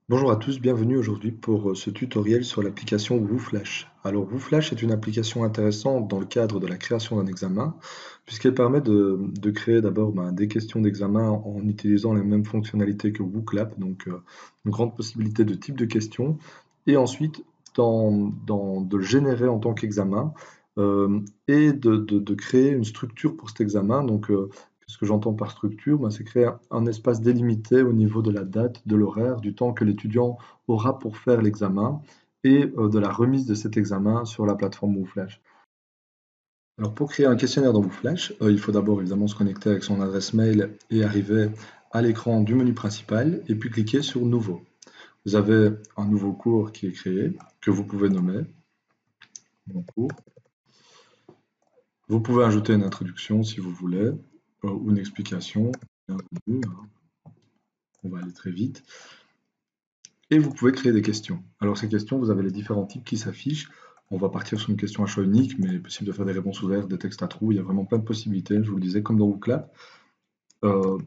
Bonjour à tous, bienvenue aujourd'hui pour ce tutoriel sur l'application WooFlash. Alors WooFlash est une application intéressante dans le cadre de la création d'un examen, puisqu'elle permet de créer d'abord des questions d'examen en utilisant les mêmes fonctionnalités que WooClap, donc une grande possibilité de type de questions, et ensuite de le générer en tant qu'examen, et de créer une structure pour cet examen. Ce que j'entends par structure, c'est créer un espace délimité au niveau de la date, de l'horaire, du temps que l'étudiant aura pour faire l'examen et de la remise de cet examen sur la plateforme WooFlash. Alors pour créer un questionnaire dans WooFlash, il faut d'abord évidemment se connecter avec son adresse mail et arriver à l'écran du menu principal et puis cliquer sur Nouveau. Vous avez un nouveau cours qui est créé, que vous pouvez nommer mon cours. Vous pouvez ajouter une introduction si vous voulez, ou une explication. Bienvenue, hein. On va aller très vite. Et vous pouvez créer des questions. Alors ces questions, vous avez les différents types qui s'affichent. On va partir sur une question à choix unique, mais il est possible de faire des réponses ouvertes, des textes à trous. Il y a vraiment plein de possibilités, je vous le disais, comme dans WooClap. Euh,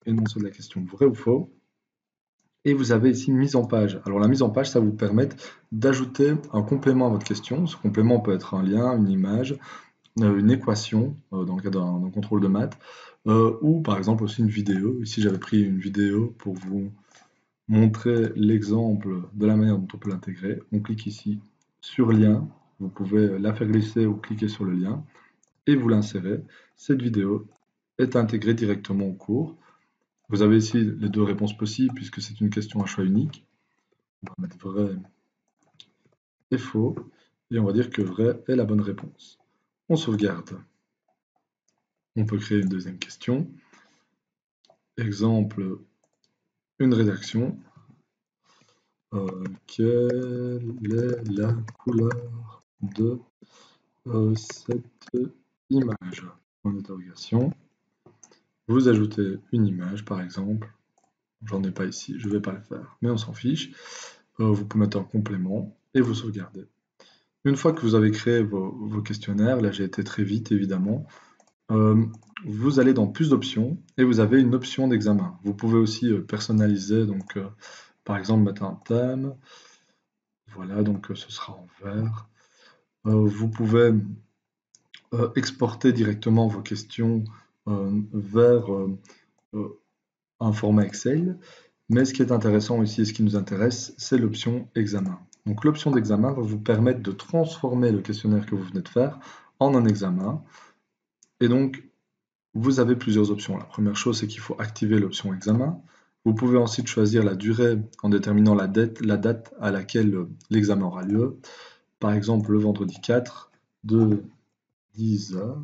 Énoncer la question vrai ou faux. Et vous avez ici mise en page. Alors la mise en page, ça vous permet d'ajouter un complément à votre question. Ce complément peut être un lien, une image, une équation, dans le cas d'un contrôle de maths, ou par exemple aussi une vidéo. Ici, j'avais pris une vidéo pour vous montrer l'exemple de la manière dont on peut l'intégrer. On clique ici sur lien, vous pouvez la faire glisser ou cliquer sur le lien et vous l'insérez. Cette vidéo est intégrée directement au cours. Vous avez ici les deux réponses possibles puisque c'est une question à choix unique. On va mettre vrai et faux et on va dire que vrai est la bonne réponse. On sauvegarde. On peut créer une deuxième question. Exemple, une rédaction. Quelle est la couleur de cette image? En interrogation. Vous ajoutez une image, par exemple. J'en ai pas ici, je vais pas le faire, mais on s'en fiche. Vous pouvez mettre un complément et vous sauvegardez. Une fois que vous avez créé vos questionnaires, là j'ai été très vite évidemment, euh, vous allez dans plus d'options et vous avez une option d'examen. Vous pouvez aussi personnaliser, donc par exemple mettre un thème. Voilà, donc ce sera en vert. Vous pouvez exporter directement vos questions vers un format Excel. Mais ce qui est intéressant ici et ce qui nous intéresse, c'est l'option examen. Donc l'option d'examen va vous permettre de transformer le questionnaire que vous venez de faire en un examen. Et donc, vous avez plusieurs options. La première chose, c'est qu'il faut activer l'option examen. Vous pouvez ensuite choisir la durée en déterminant la date à laquelle l'examen aura lieu. Par exemple, le vendredi 4 de 10h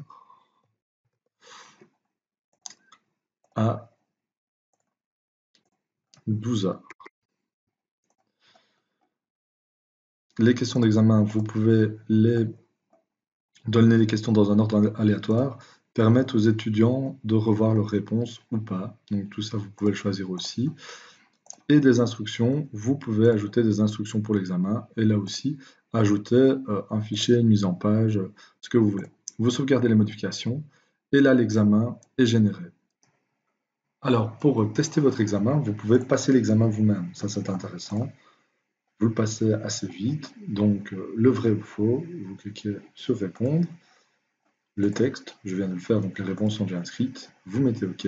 à 12h. Les questions d'examen, vous pouvez donner les questions dans un ordre aléatoire, permettre aux étudiants de revoir leurs réponses ou pas. Donc tout ça, vous pouvez le choisir aussi. Et des instructions, vous pouvez ajouter des instructions pour l'examen et là aussi, ajouter un fichier, une mise en page, ce que vous voulez. Vous sauvegardez les modifications et là, l'examen est généré. Alors, pour tester votre examen, vous pouvez passer l'examen vous-même. Ça, c'est intéressant. Vous le passez assez vite. Donc, le vrai ou faux, vous cliquez sur répondre. Le texte, je viens de le faire, donc les réponses sont déjà inscrites. Vous mettez OK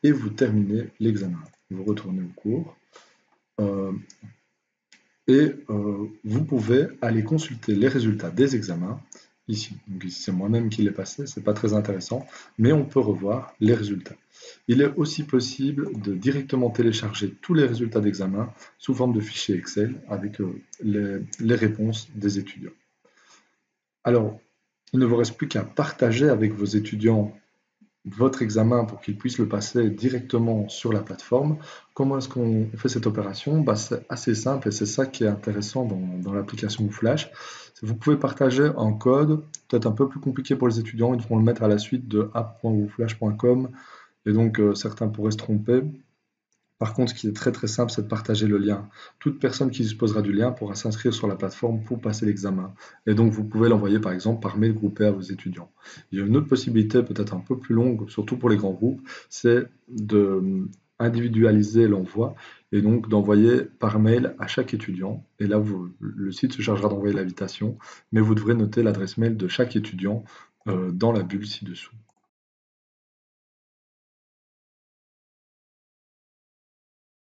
et vous terminez l'examen. Vous retournez au cours euh, et vous pouvez aller consulter les résultats des examens ici. Donc ici, c'est moi-même qui l'ai passé, c'est pas très intéressant, mais on peut revoir les résultats. Il est aussi possible de directement télécharger tous les résultats d'examen sous forme de fichier Excel avec les réponses des étudiants. Alors, il ne vous reste plus qu'à partager avec vos étudiants votre examen pour qu'ils puissent le passer directement sur la plateforme. Comment est-ce qu'on fait cette opération? C'est assez simple et c'est ça qui est intéressant dans l'application Flash. Vous pouvez partager un code, peut-être un peu plus compliqué pour les étudiants, ils devront le mettre à la suite de app.wooflash.com et donc certains pourraient se tromper. Par contre, ce qui est très très simple, c'est de partager le lien. Toute personne qui disposera du lien pourra s'inscrire sur la plateforme pour passer l'examen. Et donc, vous pouvez l'envoyer par exemple par mail groupé à vos étudiants. Il y a une autre possibilité, peut-être un peu plus longue, surtout pour les grands groupes, c'est de individualiser l'envoi et donc d'envoyer par mail à chaque étudiant. Et là, le site se chargera d'envoyer l'invitation, mais vous devrez noter l'adresse mail de chaque étudiant dans la bulle ci-dessous.